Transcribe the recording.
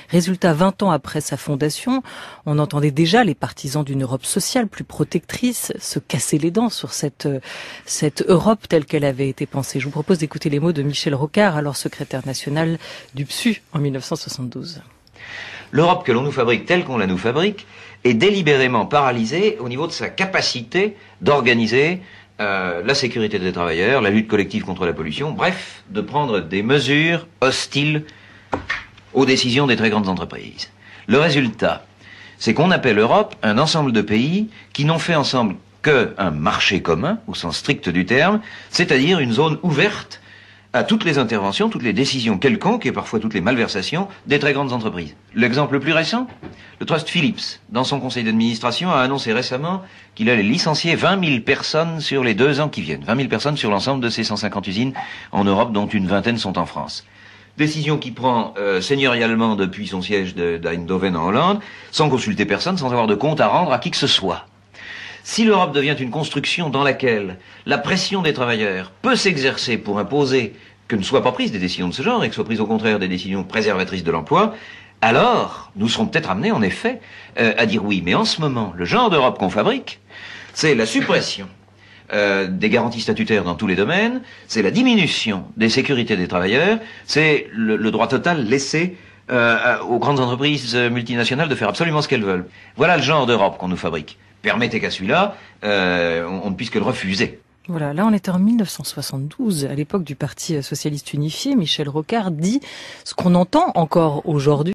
Résultat, 20 ans après sa fondation, on entendait déjà les partisans d'une Europe sociale plus protectrice se casser les dents sur cette Europe telle qu'elle avait été pensée. Je vous propose d'écouter les mots de Michel Rocard, alors secrétaire national du PSU en 1972. L'Europe que l'on nous fabrique telle qu'on la nous fabrique est délibérément paralysée au niveau de sa capacité d'organiser la sécurité des travailleurs, la lutte collective contre la pollution, bref, de prendre des mesures hostiles aux décisions des très grandes entreprises. Le résultat, c'est qu'on appelle Europe un ensemble de pays qui n'ont fait ensemble qu'un marché commun, au sens strict du terme, c'est-à-dire une zone ouverte à toutes les interventions, toutes les décisions quelconques et parfois toutes les malversations des très grandes entreprises. L'exemple le plus récent, le Trust Philips, dans son conseil d'administration, a annoncé récemment qu'il allait licencier 20 000 personnes sur les 2 ans qui viennent. 20 000 personnes sur l'ensemble de ces 150 usines en Europe, dont une vingtaine sont en France. Décision qui prend seigneurialement depuis son siège d'Eindhoven en Hollande, sans consulter personne, sans avoir de compte à rendre à qui que ce soit. Si l'Europe devient une construction dans laquelle la pression des travailleurs peut s'exercer pour imposer que ne soient pas prises des décisions de ce genre et que soient prises au contraire des décisions préservatrices de l'emploi, alors nous serons peut-être amenés en effet à dire oui. Mais en ce moment, le genre d'Europe qu'on fabrique, c'est la suppression des garanties statutaires dans tous les domaines, c'est la diminution des sécurités des travailleurs, c'est le droit total laissé aux grandes entreprises multinationales de faire absolument ce qu'elles veulent. Voilà le genre d'Europe qu'on nous fabrique. Permettez qu'à celui-là, on ne puisse que le refuser. Voilà, là on est en 1972, à l'époque du Parti socialiste unifié. Michel Rocard dit ce qu'on entend encore aujourd'hui.